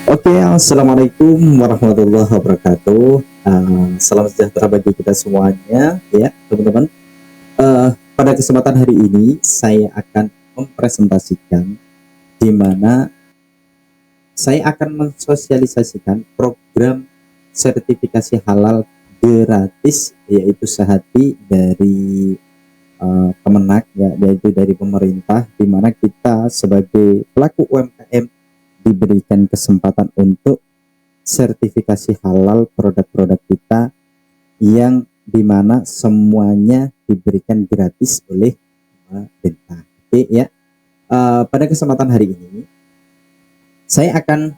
Oke, assalamualaikum warahmatullahi wabarakatuh. Salam sejahtera bagi kita semuanya, ya teman-teman. Pada kesempatan hari ini saya akan mempresentasikan di mana saya akan mensosialisasikan program sertifikasi halal gratis, yaitu sehati dari Kemenak, ya, yaitu dari pemerintah, di mana kita sebagai pelaku UMKM diberikan kesempatan untuk sertifikasi halal produk-produk kita yang dimana semuanya diberikan gratis oleh pemerintah. Oke ya. Pada kesempatan hari ini saya akan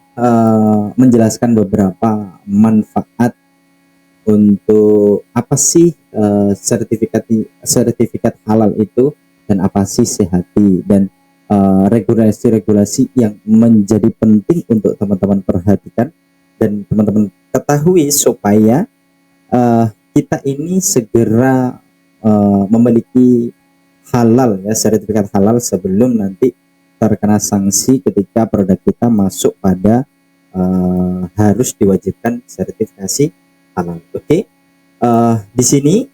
menjelaskan beberapa manfaat untuk apa sih sertifikat halal itu, dan apa sih sehati, dan regulasi-regulasi yang menjadi penting untuk teman-teman perhatikan dan teman-teman ketahui supaya kita ini segera memiliki halal, ya, sertifikat halal sebelum nanti terkena sanksi ketika produk kita masuk pada harus diwajibkan sertifikasi halal. Oke. Di sini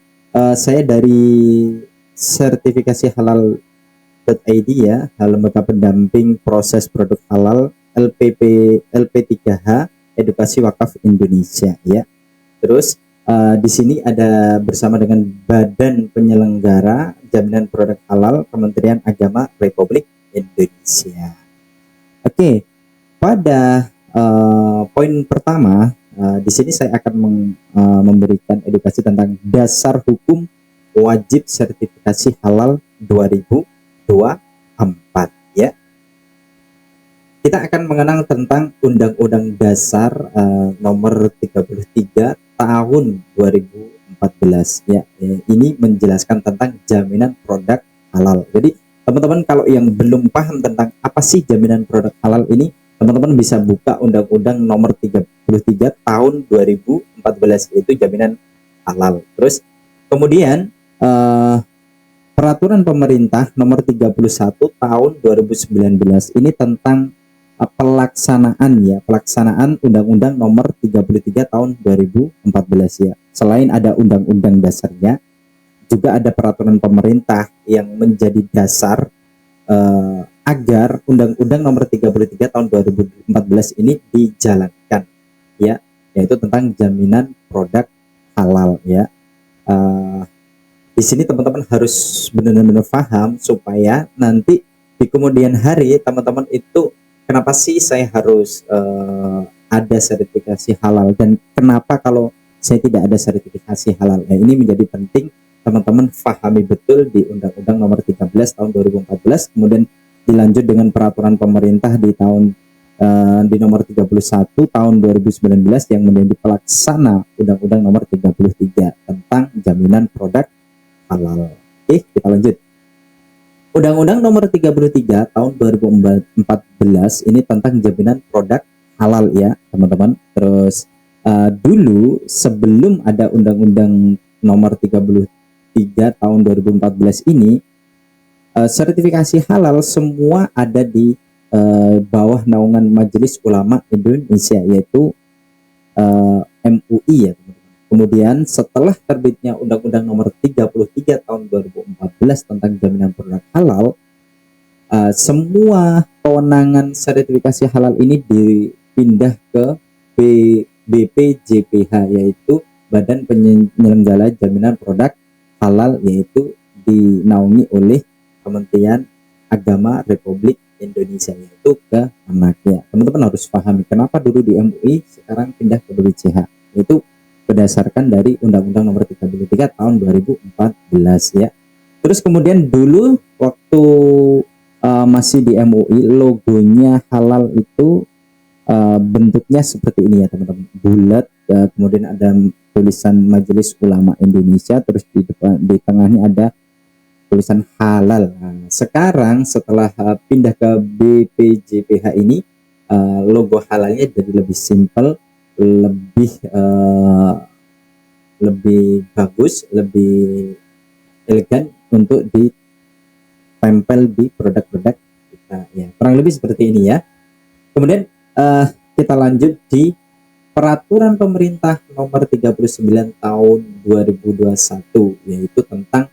saya dari sertifikasi halal.id, ya, lembaga pendamping proses produk halal, LP3H, Edukasi Wakaf Indonesia, ya. Terus di sini ada bersama dengan Badan Penyelenggara Jaminan Produk Halal, Kementerian Agama Republik Indonesia. Oke, pada poin pertama, di sini saya akan memberikan edukasi tentang dasar hukum wajib sertifikasi halal 2024, ya. Kita akan mengenal tentang Undang-Undang Dasar nomor 33 tahun 2014, ya. Ini menjelaskan tentang jaminan produk halal. Jadi teman-teman kalau yang belum paham tentang apa sih jaminan produk halal ini, teman-teman bisa buka Undang-Undang nomor 33 tahun 2014, yaitu jaminan halal. Terus kemudian peraturan pemerintah nomor 31 tahun 2019 ini tentang pelaksanaan Undang-Undang nomor 33 tahun 2014, ya. Selain ada undang-undang dasarnya, juga ada peraturan pemerintah yang menjadi dasar agar Undang-Undang nomor 33 tahun 2014 ini dijalankan, ya, yaitu tentang jaminan produk halal, ya. Di sini teman-teman harus benar-benar paham supaya nanti di kemudian hari teman-teman itu, kenapa sih saya harus ada sertifikasi halal, dan kenapa kalau saya tidak ada sertifikasi halal. Ini menjadi penting teman-teman pahami betul di Undang-Undang nomor 13 tahun 2014, kemudian dilanjut dengan peraturan pemerintah di nomor 31 tahun 2019 yang menjadi pelaksana Undang-Undang nomor 33 tentang jaminan produk halal. Oke, kita lanjut. Undang-Undang nomor 33 tahun 2014 ini tentang jaminan produk halal, ya, teman-teman. Terus dulu sebelum ada Undang-Undang nomor 33 tahun 2014 ini, sertifikasi halal semua ada di bawah naungan Majelis Ulama Indonesia, yaitu MUI, ya, teman-teman. Kemudian setelah terbitnya Undang-Undang nomor 33 tahun 2014 tentang jaminan produk halal, semua kewenangan sertifikasi halal ini dipindah ke BPJPH, yaitu Badan Penyelenggara Jaminan Produk Halal, yaitu dinaungi oleh Kementerian Agama Republik Indonesia, yaitu Kemenak, ya. Teman-teman harus pahami kenapa dulu di MUI sekarang pindah ke BPJH, itu berdasarkan dari Undang-Undang nomor 33 tahun 2014, ya. Terus kemudian dulu waktu masih di MUI, logonya halal itu bentuknya seperti ini, ya, teman-teman, bulat, kemudian ada tulisan Majelis Ulama Indonesia, terus di depan, di tengahnya ada tulisan halal. Nah, sekarang setelah pindah ke BPJPH ini, logo halalnya jadi lebih simpel, lebih bagus, lebih elegan untuk ditempel di produk-produk kita, ya. Kurang lebih seperti ini, ya. Kemudian kita lanjut di Peraturan Pemerintah Nomor 39 Tahun 2021, yaitu tentang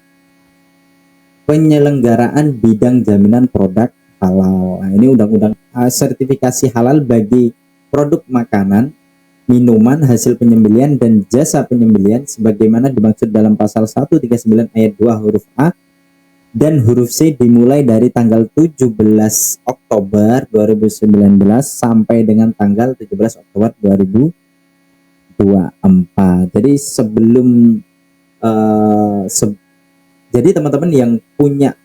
penyelenggaraan bidang jaminan produk halal. Nah, ini undang-undang sertifikasi halal bagi produk makanan, minuman, hasil penyembelihan dan jasa penyembelihan sebagaimana dimaksud dalam pasal 139 ayat 2 huruf A dan huruf C dimulai dari tanggal 17 Oktober 2019 sampai dengan tanggal 17 Oktober 2024. Jadi jadi teman-teman yang punya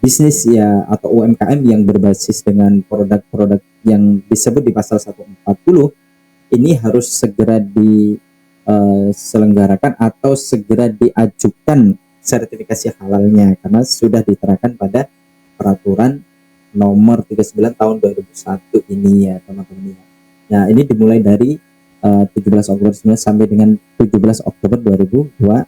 bisnis ya atau UMKM yang berbasis dengan produk-produk yang disebut di pasal 140 ini harus segera diselenggarakan atau segera diajukan sertifikasi halalnya karena sudah diterapkan pada peraturan nomor 39 tahun 2001 ini ya teman-teman ya. Nah, ini dimulai dari 17 Oktober sampai dengan 17 Oktober 2024.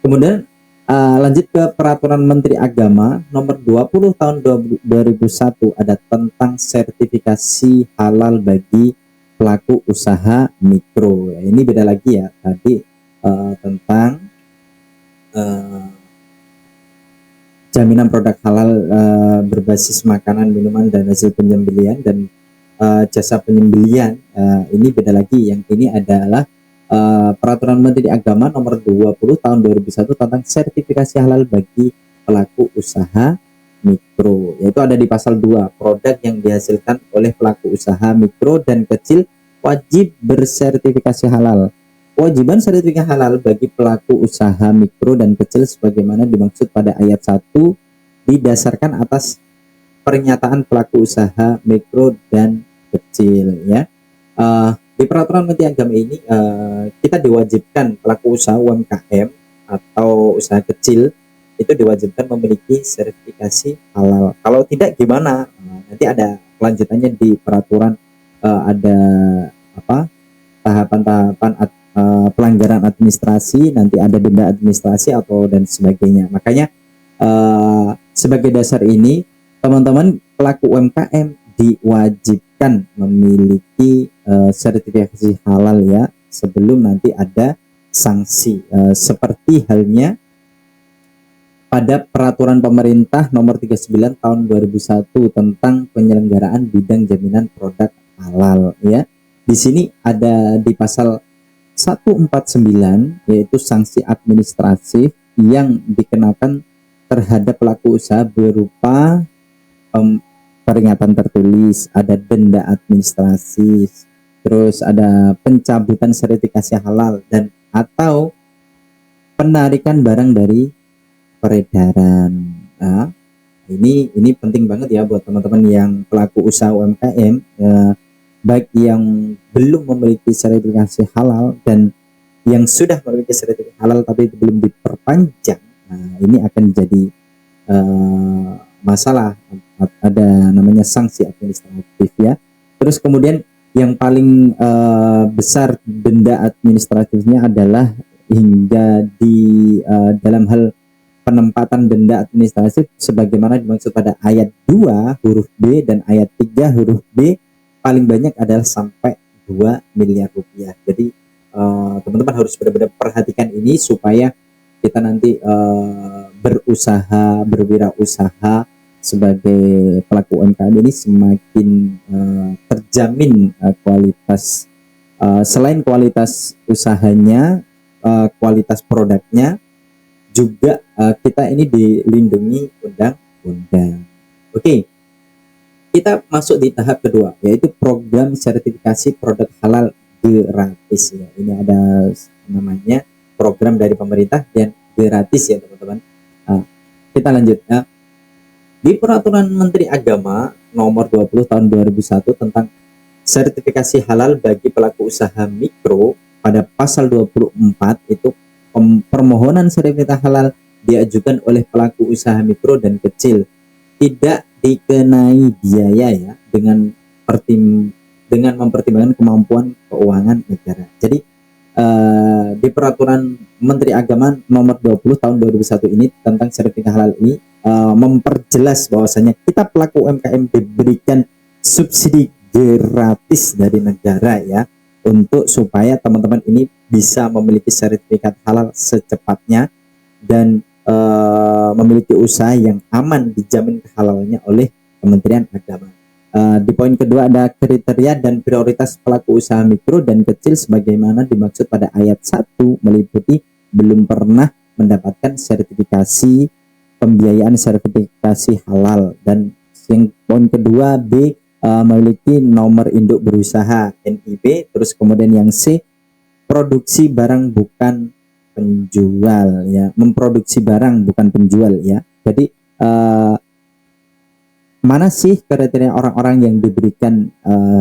Kemudian lanjut ke Peraturan Menteri Agama Nomor 20 Tahun 2001 ada tentang sertifikasi halal bagi pelaku usaha mikro. Ya, ini beda lagi ya tadi tentang jaminan produk halal berbasis makanan, minuman dan hasil penyembelihan dan jasa penyembelihan. Ini beda lagi. Yang ini adalah Peraturan Menteri Agama Nomor 20 Tahun 2001 tentang sertifikasi halal bagi pelaku usaha mikro, yaitu ada di pasal 2, produk yang dihasilkan oleh pelaku usaha mikro dan kecil wajib bersertifikasi halal. Kewajiban sertifikasi halal bagi pelaku usaha mikro dan kecil sebagaimana dimaksud pada ayat 1 didasarkan atas pernyataan pelaku usaha mikro dan kecil ya. Di Peraturan Menteri Agama ini kita diwajibkan pelaku usaha UMKM atau usaha kecil itu diwajibkan memiliki sertifikasi halal. Kalau tidak gimana? Nanti ada kelanjutannya di peraturan ada tahapan-tahapan pelanggaran administrasi, nanti ada denda administrasi atau dan sebagainya. Makanya sebagai dasar ini teman-teman pelaku UMKM diwajibkan memiliki sertifikasi halal ya sebelum nanti ada sanksi seperti halnya pada Peraturan Pemerintah Nomor 39 Tahun 2001 tentang penyelenggaraan bidang jaminan produk halal ya. Di sini ada di pasal 149 yaitu sanksi administratif yang dikenakan terhadap pelaku usaha berupa peringatan tertulis, ada denda administrasi, terus ada pencabutan sertifikasi halal dan atau penarikan barang dari peredaran. Nah, ini penting banget ya buat teman-teman yang pelaku usaha UMKM baik yang belum memiliki sertifikasi halal dan yang sudah memiliki sertifikasi halal tapi belum diperpanjang. Nah, ini akan jadi masalah, ada namanya sanksi administratif ya. Terus kemudian yang paling besar denda administratifnya adalah hingga di dalam hal penempatan denda administratif sebagaimana dimaksud pada ayat 2 huruf B dan ayat 3 huruf B paling banyak adalah sampai 2 miliar rupiah. Jadi teman-teman harus benar-benar perhatikan ini supaya kita nanti berwirausaha sebagai pelaku UMKM ini semakin terjamin kualitas selain kualitas usahanya, kualitas produknya juga kita ini dilindungi undang-undang. Oke, kita masuk di tahap kedua yaitu program sertifikasi produk halal gratis ya. Ini ada namanya program dari pemerintah dan gratis ya teman-teman. Kita lanjut ya. Di Peraturan Menteri Agama Nomor 20 Tahun 2001 tentang sertifikasi halal bagi pelaku usaha mikro pada pasal 24 itu permohonan sertifikasi halal diajukan oleh pelaku usaha mikro dan kecil tidak dikenai biaya ya dengan mempertimbangkan kemampuan keuangan negara. Jadi di Peraturan Menteri Agama Nomor 20 Tahun 2001 ini tentang sertifikasi halal ini memperjelas bahwasanya kita pelaku UMKM diberikan subsidi gratis dari negara ya, untuk supaya teman-teman ini bisa memiliki sertifikat halal secepatnya dan memiliki usaha yang aman, dijamin kehalalannya oleh Kementerian Agama. Di poin kedua ada kriteria dan prioritas pelaku usaha mikro dan kecil sebagaimana dimaksud pada ayat 1, meliputi belum pernah mendapatkan sertifikasi pembiayaan sertifikasi halal, dan yang poin kedua B, memiliki nomor induk berusaha NIB. Terus kemudian yang C, produksi barang bukan penjual ya, memproduksi barang bukan penjual ya. Jadi mana sih kriteria orang-orang yang diberikan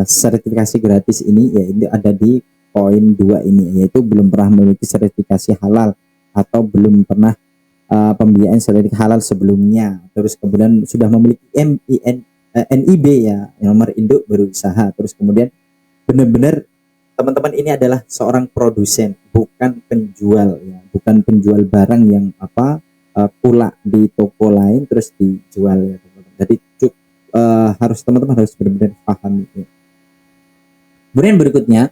sertifikasi gratis ini? Yaitu ada di poin 2 ini, yaitu belum pernah memiliki sertifikasi halal atau belum pernah pembiayaan sertifikat halal sebelumnya. Terus kemudian sudah memiliki NIB ya, nomor induk berusaha. Terus kemudian benar-benar teman-teman ini adalah seorang produsen, bukan penjual ya, bukan penjual barang yang pula di toko lain terus dijual ya teman-teman. Jadi teman-teman harus benar-benar pahami ya. Kemudian berikutnya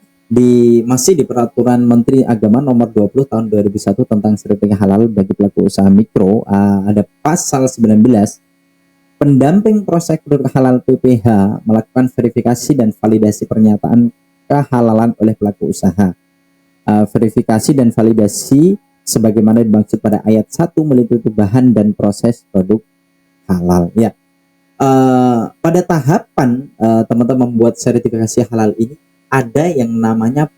masih di Peraturan Menteri Agama Nomor 20 Tahun 2001 tentang sertifikat halal bagi pelaku usaha mikro, ada pasal 19, pendamping proses produk halal PPH melakukan verifikasi dan validasi pernyataan kehalalan oleh pelaku usaha. Verifikasi dan validasi sebagaimana dimaksud pada ayat 1 meliputi bahan dan proses produk halal ya. Pada tahapan teman-teman membuat sertifikasi halal ini ada yang namanya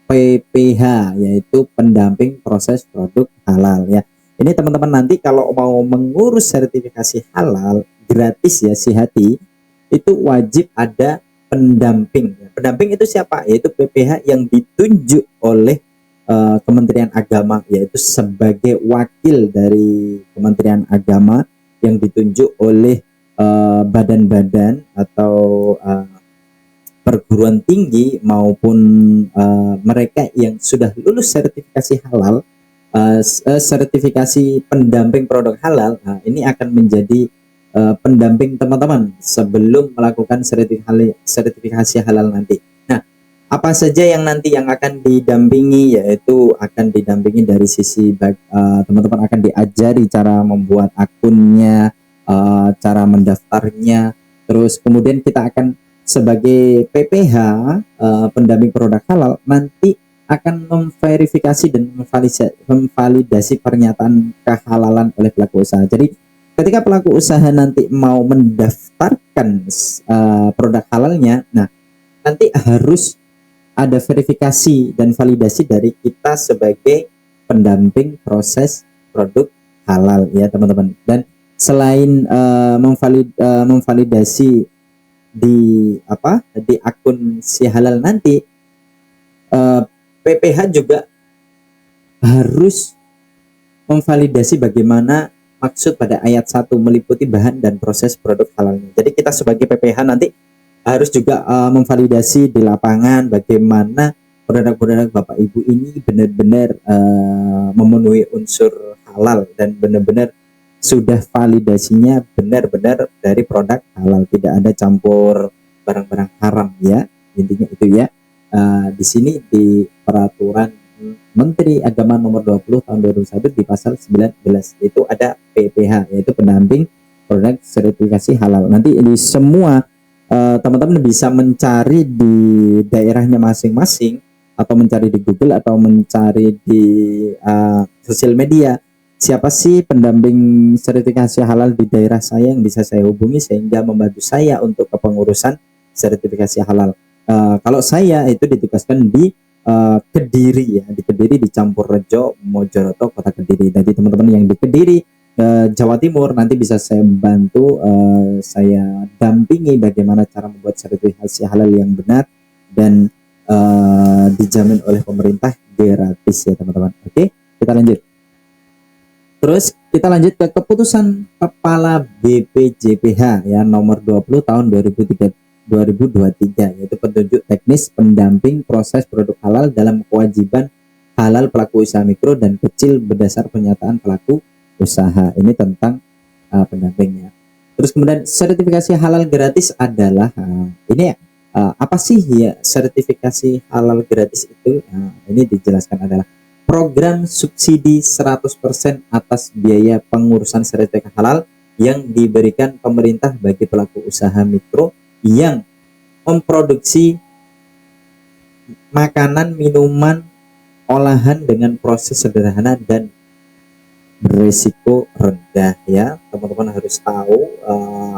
PPH, yaitu pendamping proses produk halal ya. Ini teman-teman nanti kalau mau mengurus sertifikasi halal gratis ya, si hati itu wajib ada pendamping. Pendamping itu siapa? Yaitu PPH yang ditunjuk oleh Kementerian Agama, yaitu sebagai wakil dari Kementerian Agama yang ditunjuk oleh badan-badan atau perguruan tinggi maupun mereka yang sudah lulus sertifikasi halal, sertifikasi pendamping produk halal. Ini akan menjadi pendamping teman-teman sebelum melakukan sertifikasi halal nanti. Nah, apa saja yang nanti yang akan didampingi? Yaitu akan didampingi dari sisi teman-teman akan diajari cara membuat akunnya, cara mendaftarnya. Terus kemudian kita akan sebagai PPH pendamping produk halal nanti akan memverifikasi dan memvalidasi pernyataan kehalalan oleh pelaku usaha. Jadi ketika pelaku usaha nanti mau mendaftarkan produk halalnya, nah nanti harus ada verifikasi dan validasi dari kita sebagai pendamping proses produk halal ya teman-teman. Dan selain memvalidasi di akun si halal nanti, PPH juga harus memvalidasi bagaimana maksud pada ayat 1 meliputi bahan dan proses produk halalnya. Jadi kita sebagai PPH nanti harus juga memvalidasi di lapangan bagaimana produk-produk Bapak Ibu ini benar-benar memenuhi unsur halal dan benar-benar sudah validasinya benar-benar dari produk halal, tidak ada campur barang-barang haram ya, intinya itu ya. Di sini di Peraturan Menteri Agama Nomor 20 Tahun 2001 di pasal 19 itu ada PPH, yaitu pendamping produk sertifikasi halal. Nanti di semua teman-teman bisa mencari di daerahnya masing-masing, atau mencari di Google atau mencari di sosial media, siapa sih pendamping sertifikasi halal di daerah saya yang bisa saya hubungi sehingga membantu saya untuk kepengurusan sertifikasi halal. Kalau saya itu ditugaskan di Kediri ya, di Kediri, di Campurrejo, Mojoroto, Kota Kediri. Jadi teman-teman yang di Kediri, Jawa Timur, nanti bisa saya bantu, saya dampingi bagaimana cara membuat sertifikasi halal yang benar dan dijamin oleh pemerintah gratis ya teman-teman. Oke, kita lanjut. Terus kita lanjut ke keputusan Kepala BPJPH ya nomor 20 tahun 2023, yaitu petunjuk teknis pendamping proses produk halal dalam kewajiban halal pelaku usaha mikro dan kecil berdasar pernyataan pelaku usaha. Ini tentang pendampingnya. Terus kemudian sertifikasi halal gratis adalah ini Apa sih ya sertifikasi halal gratis itu? Nah, ini dijelaskan adalah program subsidi 100% atas biaya pengurusan sertifikat halal yang diberikan pemerintah bagi pelaku usaha mikro yang memproduksi makanan, minuman, olahan dengan proses sederhana dan berisiko rendah. Ya, teman-teman harus tahu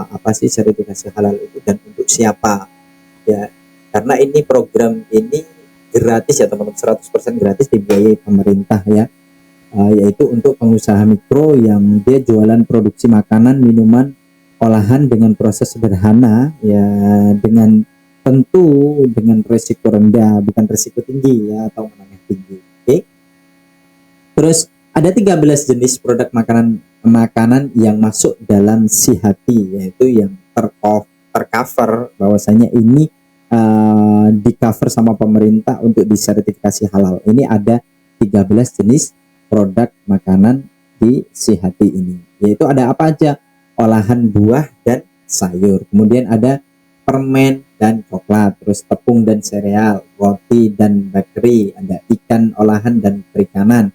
apa sih sertifikasi halal itu dan untuk siapa ya, karena ini program ini gratis ya teman-teman, 100% gratis, dibiayai pemerintah ya. Yaitu untuk pengusaha mikro yang dia jualan produksi makanan, minuman, olahan dengan proses sederhana ya, dengan tentu dengan resiko rendah, bukan resiko tinggi ya, atau menengah tinggi. Oke. Terus ada 13 jenis produk makanan yang masuk dalam Sihati, yaitu yang tercover bahwasanya ini di cover sama pemerintah untuk disertifikasi halal. Ini ada 13 jenis produk makanan di Sihati ini, yaitu ada apa aja? Olahan buah dan sayur, kemudian ada permen dan coklat, terus tepung dan sereal, roti dan bakery, ada ikan olahan dan perikanan,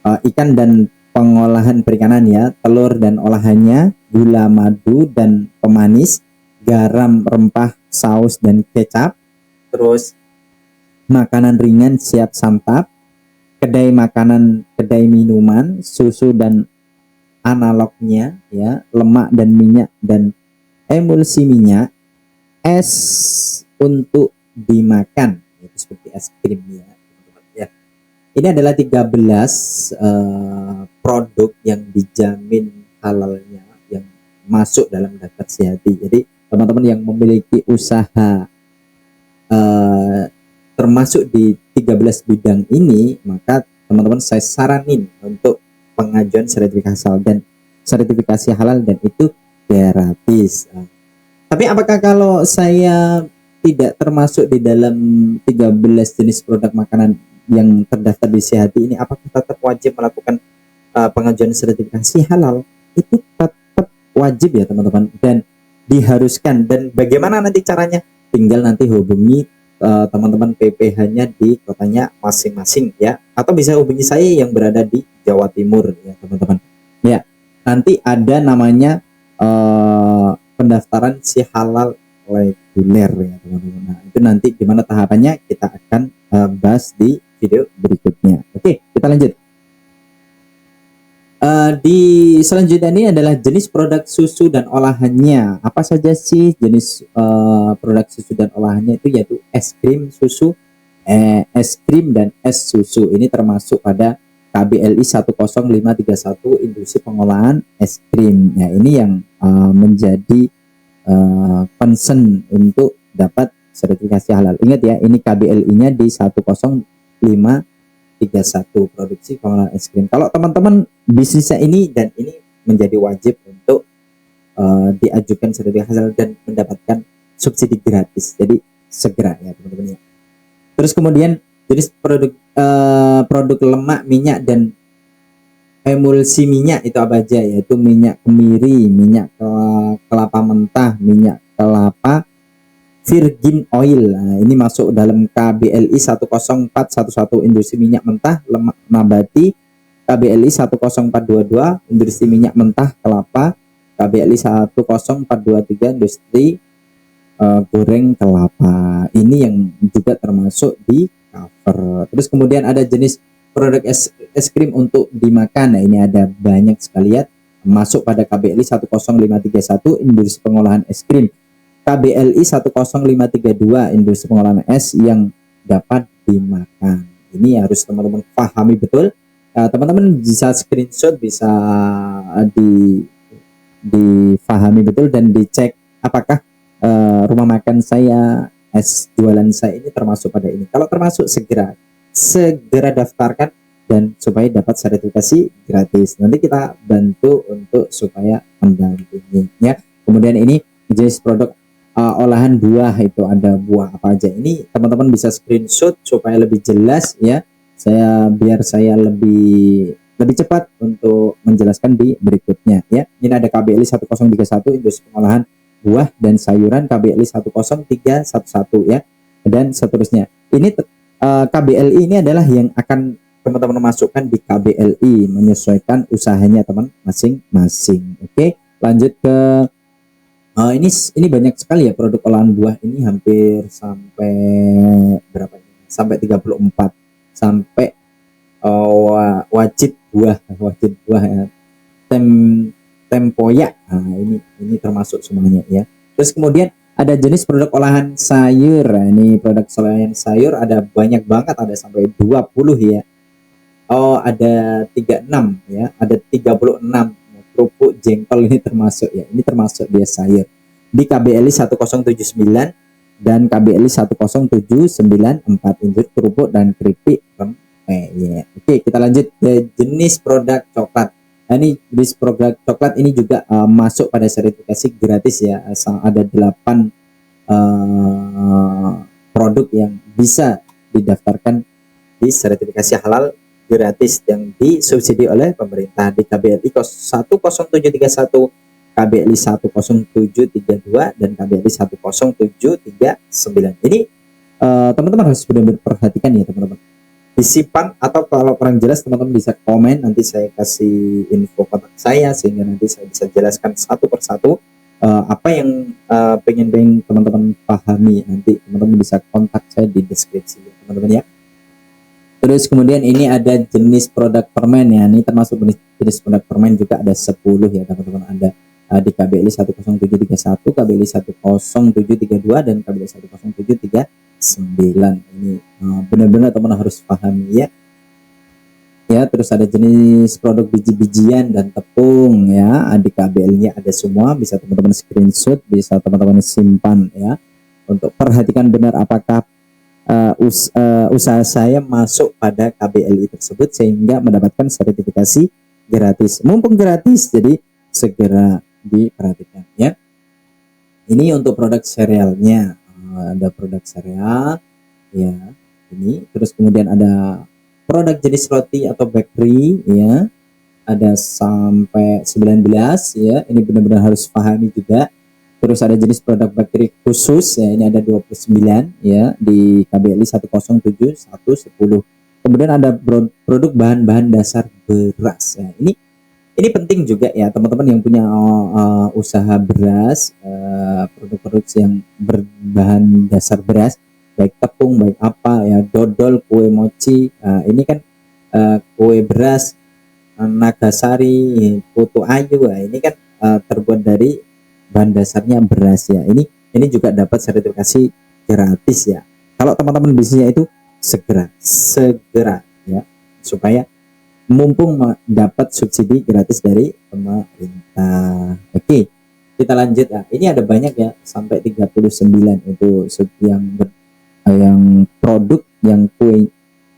ikan dan pengolahan perikanan ya, telur dan olahannya, gula, madu dan pemanis, garam, rempah, saus dan kecap, terus makanan ringan siap santap, kedai makanan, kedai minuman, susu dan analognya ya, lemak dan minyak dan emulsi minyak, es untuk dimakan, itu seperti es krim ya. Ini adalah 13 produk yang dijamin halalnya yang masuk dalam daftar Sihati. Jadi teman-teman yang memiliki usaha termasuk di 13 bidang ini, maka teman-teman saya saranin untuk pengajuan sertifikasi halal, dan itu gratis. Tapi apakah kalau saya tidak termasuk di dalam 13 jenis produk makanan yang terdaftar di Sihati ini, apakah tetap wajib melakukan pengajuan sertifikasi halal? Itu tetap wajib ya teman-teman, dan diharuskan. Dan bagaimana nanti caranya? Tinggal nanti hubungi teman-teman PPH-nya di kotanya masing-masing ya, atau bisa hubungi saya yang berada di Jawa Timur ya teman-teman. Ya, nanti ada namanya pendaftaran si halal reguler ya teman-teman. Nah, itu nanti gimana tahapannya kita akan bahas di video berikutnya. Oke, kita lanjut. Di selanjutnya ini adalah jenis produk susu dan olahannya. Apa saja sih jenis produk susu dan olahannya itu? Yaitu es krim susu, es krim dan es susu. Ini termasuk pada KBLI 10531 industri pengolahan es krim. Ya, ini yang menjadi concern untuk dapat sertifikasi halal. Ingat ya, ini KBLI-nya di 10531 produksi pengolahan es krim. Kalau teman-teman bisnisnya ini, dan ini menjadi wajib untuk diajukan sertifikasi halal dan mendapatkan subsidi gratis. Jadi segera ya teman-teman ya. Terus kemudian jenis produk lemak, minyak dan emulsi minyak itu apa aja? Yaitu minyak kemiri, minyak kelapa mentah, minyak kelapa, virgin oil. Nah, ini masuk dalam KBLI 10411 industri minyak mentah lemak nabati, KBLI 10422 industri minyak mentah kelapa, KBLI 10423 industri goreng kelapa. Ini yang juga termasuk di cover. Terus kemudian ada jenis produk es krim untuk dimakan. Nah, ini ada banyak sekali ya, masuk pada KBLI 10531 industri pengolahan es krim, KBLI 10532 industri pengolahan es yang dapat dimakan. Ini harus teman-teman pahami betul. Teman-teman bisa screenshot, bisa difahami betul dan dicek apakah rumah makan saya, es jualan saya ini termasuk pada ini. Kalau termasuk, segera daftarkan dan supaya dapat sertifikasi gratis. Nanti kita bantu untuk supaya mendampingi ya. Kemudian ini jenis produk olahan buah, itu ada buah apa aja. Ini teman-teman bisa screenshot supaya lebih jelas ya. Biar saya lebih cepat untuk menjelaskan di berikutnya ya. Ini ada KBLI 1031 industri pengolahan buah dan sayuran KBLI 10311 ya, dan seterusnya. Ini KBLI ini adalah yang akan teman-teman masukkan di KBLI menyesuaikan usahanya teman masing-masing. Oke, lanjut ke ini banyak sekali ya produk olahan buah ini, hampir sampai berapa ini? Sampai 34, sampai wajib buah ya. Tempoyak. Nah, ini termasuk semuanya ya. Terus kemudian ada jenis produk olahan sayur. Nah, ini produk olahan sayur ada banyak banget, ada sampai 20 ya. Ada 36 ya, ada 36. Kerupuk, jengkol ini termasuk ya. Ini termasuk dia sayur. Di KBLI 1079 dan KBLI 10794 injur, kerupuk dan keripik ya. Oke, kita lanjut ke jenis produk coklat. Nah, ini jenis produk coklat ini juga masuk pada sertifikasi gratis ya. Ada 8 produk yang bisa didaftarkan di sertifikasi halal gratis yang disubsidi oleh pemerintah di KBLI 10731, KBLI 10732 dan KBLI 10739. Ini teman-teman harus benar-benar perhatikan ya teman-teman. Disimpan, atau kalau kurang jelas teman-teman bisa komen, nanti saya kasih info kontak saya sehingga nanti saya bisa jelaskan satu persatu apa yang pengen teman-teman pahami. Nanti teman-teman bisa kontak saya di deskripsi ya teman-teman ya. Terus kemudian ini ada jenis produk permen ya, ini termasuk jenis produk permen juga ada 10 ya teman-teman. Ada di KBLI 10731, KBLI 10732 dan KBLI 10739. Ini benar-benar teman harus pahami ya. Ya, terus ada jenis produk biji-bijian dan tepung ya. Di KBL-nya ada semua, bisa teman-teman screenshot, bisa teman-teman simpan ya. Untuk perhatikan benar apakah usaha saya masuk pada KBLI tersebut sehingga mendapatkan sertifikasi gratis. Mumpung gratis, jadi segera diperhatikan ya. Ini untuk produk serealnya. Ada produk sereal ya, ini terus kemudian ada produk jenis roti atau bakery ya, ada sampai 19 ya, ini benar-benar harus pahami juga. Terus ada jenis produk bakery khusus ya, ini ada 29 ya di KBLI 107110. Kemudian ada produk bahan-bahan dasar beras ya. Ini penting juga ya teman-teman yang punya usaha beras, produk-produk yang berbahan dasar beras, baik tepung, baik apa ya, dodol, kue mochi. Ini kan kue beras Nagasari, putu ayu. Ini kan terbuat dari bahan dasarnya beras ya. Ini juga dapat sertifikasi gratis ya. Kalau teman-teman bisnisnya itu segera ya, supaya mumpung dapat subsidi gratis dari pemerintah. Oke, kita lanjut ya. Ini ada banyak ya, sampai 39 untuk yang produk yang kue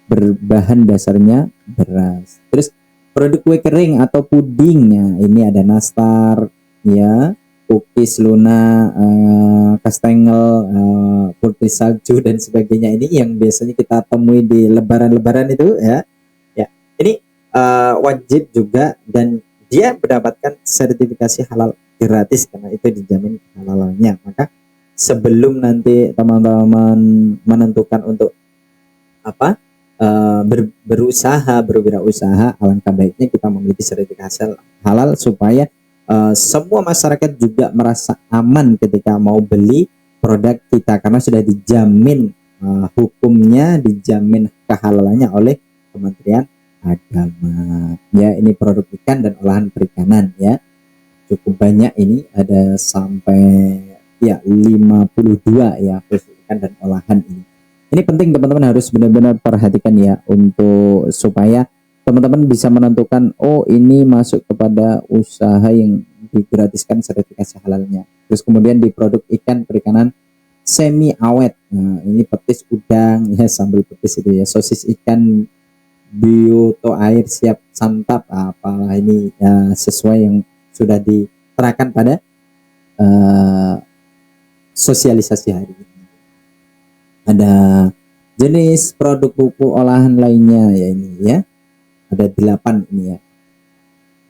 berbahan dasarnya beras. Terus produk kue kering atau pudingnya, ini ada nastar ya, cookies Luna, kastengel, putri salju dan sebagainya. Ini yang biasanya kita temui di lebaran-lebaran itu ya. Ya, ini wajib juga dan dia mendapatkan sertifikasi halal gratis karena itu dijamin kehalalannya. Maka sebelum nanti teman-teman menentukan untuk berwirausaha, alangkah baiknya kita memiliki sertifikasi halal supaya semua masyarakat juga merasa aman ketika mau beli produk kita, karena sudah dijamin hukumnya, dijamin kehalalannya oleh Kementerian Agama ya. Ini produk ikan dan olahan perikanan ya, cukup banyak, ini ada sampai ya 52 ya khusus ikan dan olahan ini. Ini penting teman-teman harus benar-benar perhatikan ya, untuk supaya teman-teman bisa menentukan, oh ini masuk kepada usaha yang digratiskan sertifikasi halalnya. Terus kemudian di produk ikan perikanan semi awet, nah ini petis udang ya, sambal petis itu ya, sosis ikan, bioto air siap santap, apalah ini ya, sesuai yang sudah diterapkan pada sosialisasi hari ini. Ada jenis produk pupuk olahan lainnya ya, ini ya ada 8 ini ya.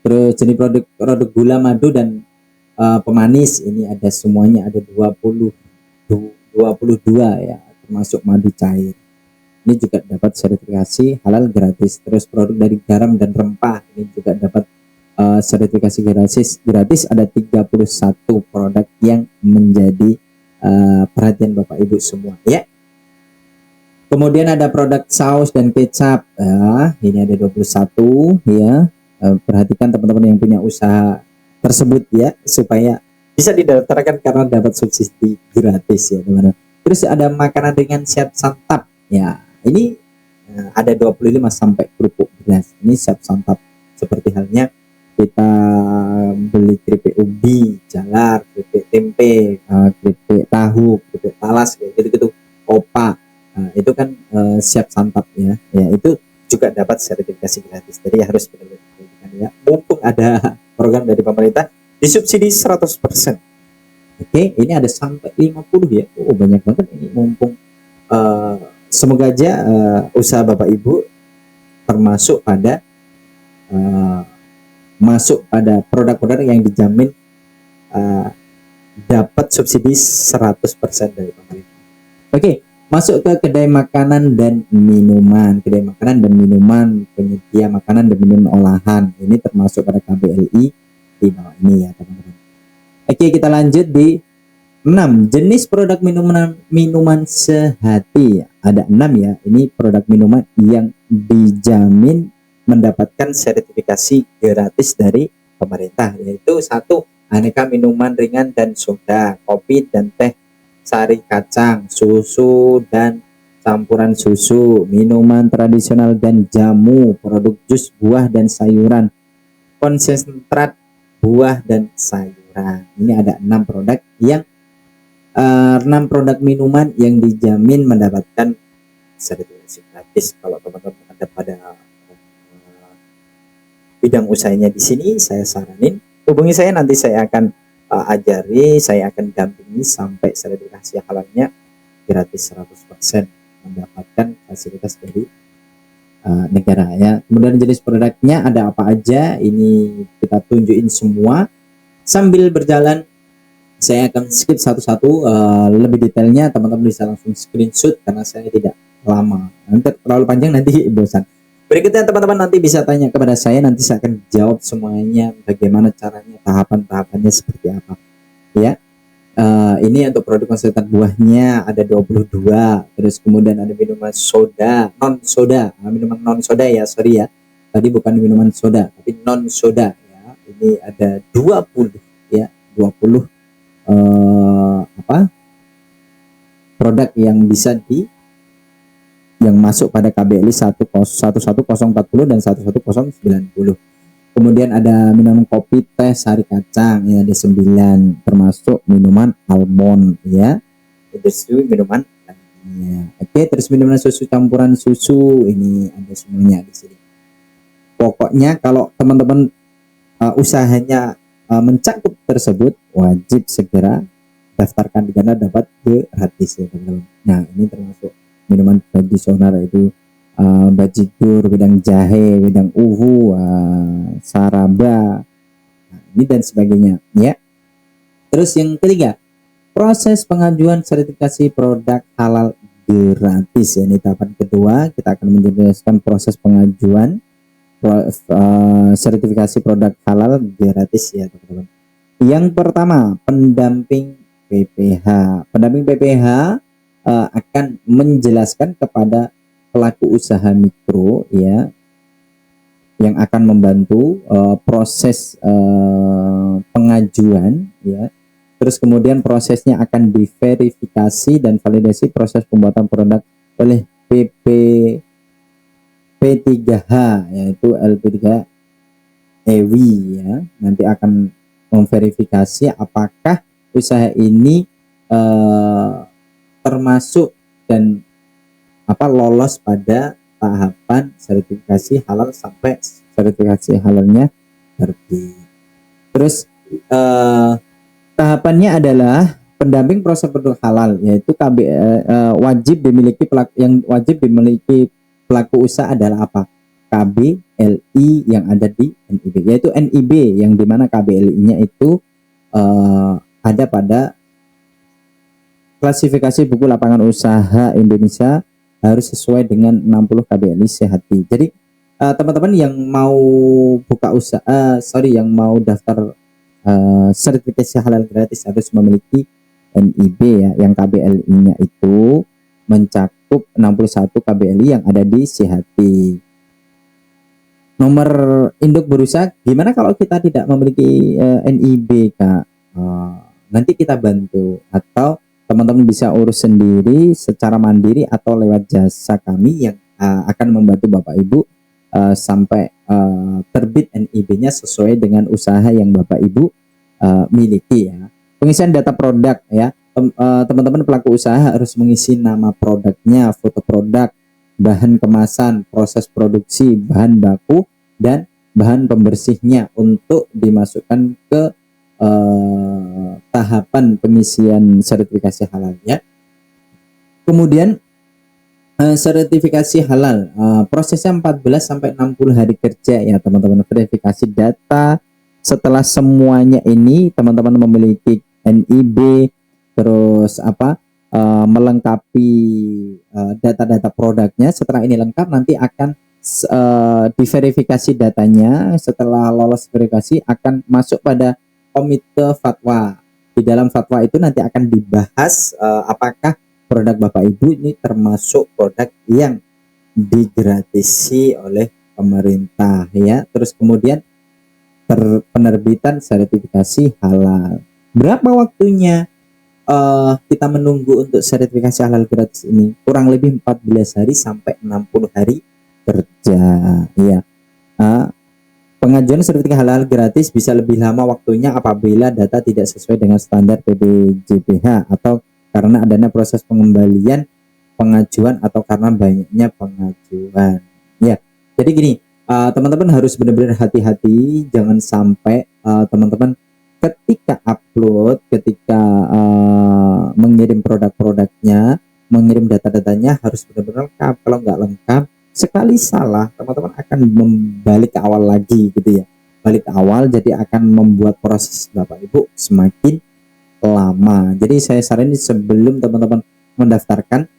Terus jenis produk gula, madu dan pemanis, ini ada semuanya, ada 22 ya, termasuk madu cair. Ini juga dapat sertifikasi halal gratis. Terus produk dari garam dan rempah ini juga dapat sertifikasi gratis. Ada 31 produk yang menjadi perhatian Bapak Ibu semua ya. Kemudian ada produk saus dan kecap ya, ini ada 21 ya. Perhatikan teman-teman yang punya usaha tersebut ya, supaya bisa didaftarkan karena dapat subsidi gratis ya teman-teman. Terus ada makanan ringan siap santap ya, ini ada 25 sampai kerupuk beras, ini siap santap. Seperti halnya kita beli keripik ubi, jalar, keripik tempe, keripik tahu, keripik talas kayak gitu-gitu, opak. Nah, itu kan siap santap ya. Ya, itu juga dapat sertifikasi gratis. Jadi harus benar-benar ya. Mumpung ada program dari pemerintah disubsidi 100%. Oke, ini ada sampai 50 ya. Oh, banyak banget ini, mumpung semoga aja usaha Bapak Ibu termasuk pada masuk pada produk-produk yang dijamin dapat subsidi 100% dari pemerintah. Oke, masuk ke kedai makanan dan minuman. Kedai makanan dan minuman, penyedia makanan dan minuman olahan. Ini termasuk pada KBLI di bawah ini ya teman-teman. Oke, kita lanjut di 6 jenis produk minuman sehati. Ada 6 ya. Ini produk minuman yang dijamin mendapatkan sertifikasi gratis dari pemerintah, yaitu 1. Aneka minuman ringan dan soda, kopi dan teh sari kacang, susu dan campuran susu, minuman tradisional dan jamu, produk jus buah dan sayuran, konsentrat buah dan sayuran. Ini ada 6 produk yang 6 produk minuman yang dijamin mendapatkan sertifikasi gratis. Kalau teman-teman ada pada bidang usahanya di sini, saya saranin hubungi saya, nanti saya akan ajari, saya akan dampingi sampai sertifikasi halalnya gratis 100%, mendapatkan fasilitas dari negara ya. Kemudian jenis produknya ada apa aja, ini kita tunjukin semua. Sambil berjalan saya akan skip satu-satu, lebih detailnya teman-teman bisa langsung screenshot karena saya tidak lama, nanti terlalu panjang nanti bosan. Berikutnya teman-teman nanti bisa tanya kepada saya, nanti saya akan jawab semuanya, bagaimana caranya, tahapan-tahapannya seperti apa ya. Ini untuk produk konsentrat buahnya ada 22. Terus kemudian ada minuman soda, non soda, minuman non soda ya, sorry ya, tadi bukan minuman soda tapi non soda ya. Ini ada 20 ya, 20 produk yang bisa yang masuk pada KBLI 11040 dan 11090. Kemudian ada minuman kopi teh sari kacang ya, ada 9, termasuk minuman almond ya. Itu minuman ya. Oke, terus minuman susu campuran susu ini ada semuanya di sini. Pokoknya kalau teman-teman usahanya mencakup tersebut, wajib segera daftarkan karena dapat gratis ya teman-teman. Nah, ini termasuk minuman tradisional, yaitu bajigur, wedang jahe, wedang uhu, saraba, ini dan sebagainya ya. Terus yang ketiga, proses pengajuan sertifikasi produk halal gratis ya. Ini tahapan kedua, kita akan menjelaskan proses pengajuan sertifikasi produk halal gratis ya teman-teman. Yang pertama, pendamping PPH. Pendamping PPH akan menjelaskan kepada pelaku usaha mikro ya, yang akan membantu proses pengajuan ya. Terus kemudian prosesnya akan diverifikasi dan validasi proses pembuatan produk oleh P3H, yaitu LP3 EWI ya. Nanti akan memverifikasi apakah usaha ini termasuk dan lolos pada tahapan sertifikasi halal sampai sertifikasi halalnya terbit. Terus tahapannya adalah pendamping proses produk halal, yaitu wajib dimiliki pelaku usaha adalah apa? KBLI yang ada di NIB, yaitu NIB yang dimana KBLI-nya itu ada pada klasifikasi buku lapangan usaha Indonesia harus sesuai dengan 60 KBLI Sehati. Jadi teman-teman yang mau buka usaha, yang mau daftar sertifikasi halal gratis harus memiliki NIB ya, yang KBLI-nya itu mencakup 61 KBLI yang ada di Sehati. Nomor induk berusaha, gimana kalau kita tidak memiliki NIB, Kak? Nanti kita bantu, atau teman-teman bisa urus sendiri secara mandiri atau lewat jasa kami yang akan membantu Bapak Ibu sampai terbit NIB-nya sesuai dengan usaha yang Bapak Ibu miliki ya. Pengisian data produk ya, teman-teman pelaku usaha harus mengisi nama produknya, foto produk, bahan kemasan, proses produksi, bahan baku, dan bahan pembersihnya untuk dimasukkan ke tahapan pengisian sertifikasi halal ya. Kemudian sertifikasi halal prosesnya 14 sampai 60 hari kerja ya teman-teman. Verifikasi data setelah semuanya ini teman-teman memiliki NIB, terus melengkapi data-data produknya. Setelah ini lengkap nanti akan diverifikasi datanya. Setelah lolos verifikasi akan masuk pada komite fatwa. Di dalam fatwa itu nanti akan dibahas apakah produk Bapak Ibu ini termasuk produk yang digratisi oleh pemerintah ya. Terus kemudian penerbitan sertifikasi halal. Berapa waktunya kita menunggu untuk sertifikasi halal gratis ini? Kurang lebih 14 hari sampai 60 hari kerja ya. Pengajuan sertifikat halal gratis bisa lebih lama waktunya apabila data tidak sesuai dengan standar PBJPH atau karena adanya proses pengembalian pengajuan atau karena banyaknya pengajuan ya. Jadi gini, teman-teman harus benar-benar hati-hati, jangan sampai teman-teman ketika upload, ketika mengirim produk-produknya, mengirim data-datanya harus benar-benar lengkap. Kalau nggak lengkap, sekali salah teman-teman akan balik ke awal lagi gitu ya, balik ke awal, jadi akan membuat proses Bapak Ibu semakin lama. Jadi saya saranin sebelum teman-teman mendaftarkan,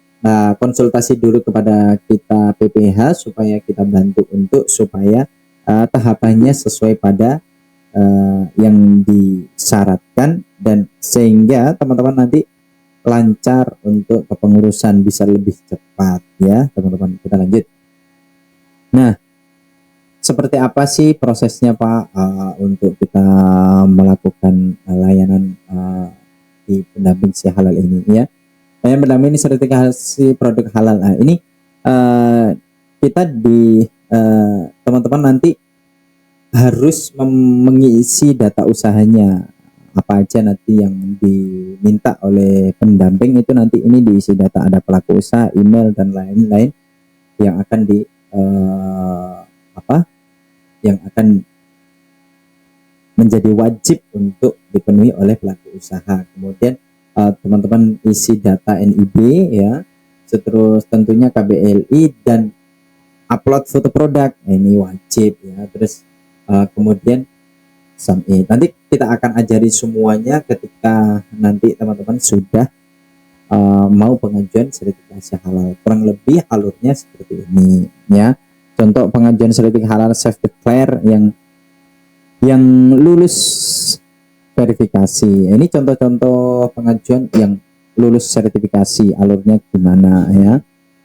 konsultasi dulu kepada kita PPH supaya kita bantu untuk supaya tahapannya sesuai pada yang disyaratkan, dan sehingga teman-teman nanti lancar untuk kepengurusan, bisa lebih cepat ya teman-teman. Kita lanjut. Nah, seperti apa sih prosesnya Pak untuk kita melakukan layanan di pendamping si halal ini ya? Yang pendamping sertifikasi produk halal. Ini kita di teman-teman nanti harus mengisi data usahanya apa aja nanti yang diminta oleh pendamping itu. Nanti ini diisi data, ada pelaku usaha, email dan lain-lain yang akan yang akan menjadi wajib untuk dipenuhi oleh pelaku usaha. Kemudian teman-teman isi data NIB ya, terus tentunya KBLI dan upload foto produk, ini wajib ya. Terus kemudian submit. Nanti kita akan ajari semuanya ketika nanti teman-teman sudah mau pengajuan sertifikasi halal. Kurang lebih alurnya seperti ini ya. Contoh pengajuan sertifikasi halal self declare yang lulus verifikasi. Ini contoh-contoh pengajuan yang lulus sertifikasi, alurnya gimana ya.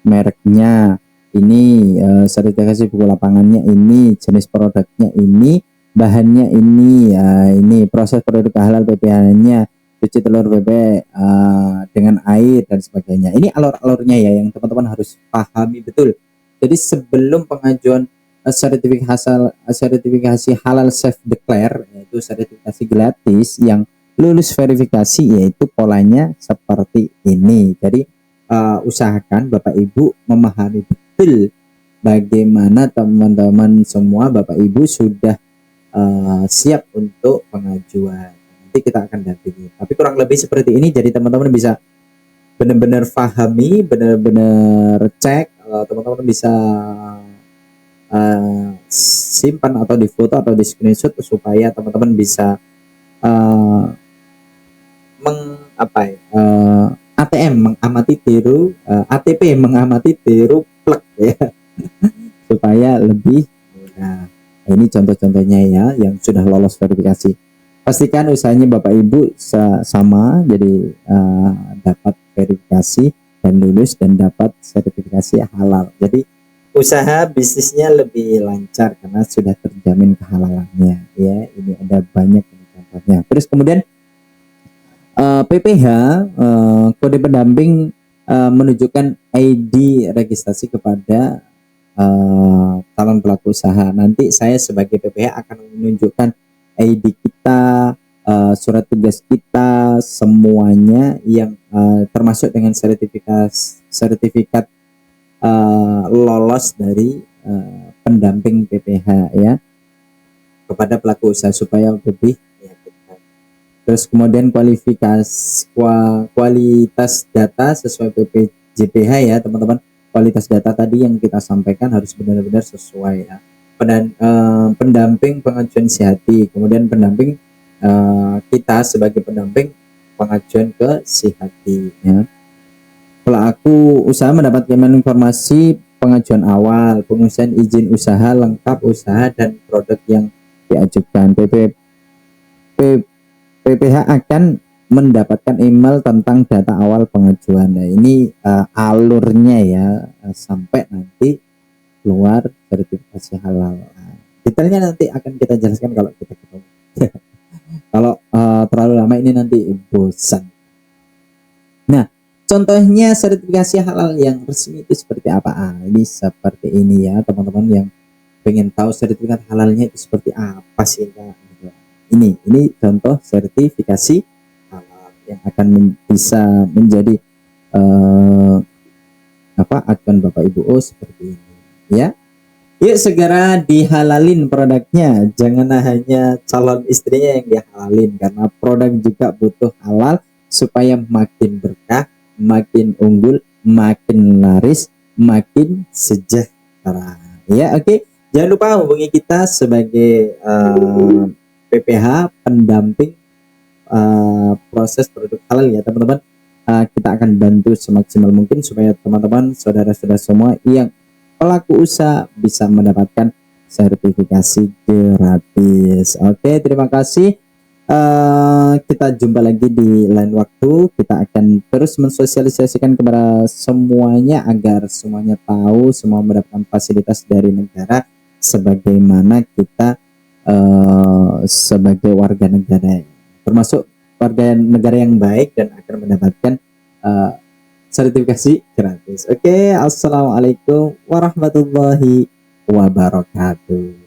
Mereknya ini, sertifikasi buku lapangannya ini, jenis produknya ini, bahannya ini ya, ini proses produk halal PPH-nya, cuci telur bebek dengan air dan sebagainya. Ini alur-alurnya ya yang teman-teman harus pahami betul. Jadi sebelum pengajuan sertifikasi halal self declare, yaitu sertifikasi gratis yang lulus verifikasi, yaitu polanya seperti ini. Jadi usahakan Bapak Ibu memahami betul bagaimana teman-teman semua Bapak Ibu sudah siap untuk pengajuan. Nanti kita akan dampingi. Tapi kurang lebih seperti ini. Jadi teman-teman bisa benar-benar pahami, benar-benar cek. Teman-teman bisa simpan atau di foto atau di screenshot supaya teman-teman bisa ATM mengamati tiru, ATP mengamati tiru plek ya, supaya lebih mudah. Ini contoh-contohnya ya yang sudah lolos verifikasi. Pastikan usahanya Bapak Ibu sama, jadi dapat verifikasi dan lulus dan dapat sertifikasi halal. Jadi usaha bisnisnya lebih lancar karena sudah terjamin kehalalannya ya. Ini ada banyak contohnya. Terus kemudian PPH kode pendamping menunjukkan ID registrasi kepada calon pelaku usaha. Nanti saya sebagai PPH akan menunjukkan ID kita, surat tugas kita, semuanya yang termasuk dengan sertifikat lolos dari pendamping PPH ya kepada pelaku usaha supaya lebih meyakinkan. Terus kemudian kualitas data sesuai PPJPH ya teman-teman. Kualitas data tadi yang kita sampaikan harus benar-benar sesuai ya. Pendamping pengajuan CHT, kemudian pendamping kita sebagai pendamping pengajuan ke CHT ya. Pelaku usaha mendapatkan informasi pengajuan awal, pengurusan izin usaha lengkap usaha dan produk yang diajukan. PPH akan mendapatkan email tentang data awal pengajuan. Nah, ini alurnya ya sampai nanti keluar sertifikasi halal. Nah, detailnya nanti akan kita jelaskan kalau kita ketemu. Kalau terlalu lama ini nanti bosan. Nah, contohnya sertifikasi halal yang resmi itu seperti apa? Ini seperti ini ya teman-teman yang pengen tahu sertifikat halalnya itu seperti apa sih Kak? Ini contoh sertifikasi halal yang akan bisa menjadi acuan Bapak Ibu seperti ini ya. Yuk segera dihalalin produknya, jangan hanya calon istrinya yang dihalalin, karena produk juga butuh halal supaya makin berkah, makin unggul, makin laris, makin sejahtera ya. Oke, jangan lupa hubungi kita sebagai PPH pendamping proses produk halal ya teman-teman. Kita akan bantu semaksimal mungkin supaya teman-teman saudara-saudara semua yang pelaku usaha bisa mendapatkan sertifikasi gratis. Oke, terima kasih. Kita jumpa lagi di lain waktu. Kita akan terus mensosialisasikan kepada semuanya agar semuanya tahu, semua mendapatkan fasilitas dari negara sebagaimana kita sebagai warga negara, termasuk warga negara yang baik dan akan mendapatkan sertifikasi gratis. Oke, assalamualaikum warahmatullahi wabarakatuh.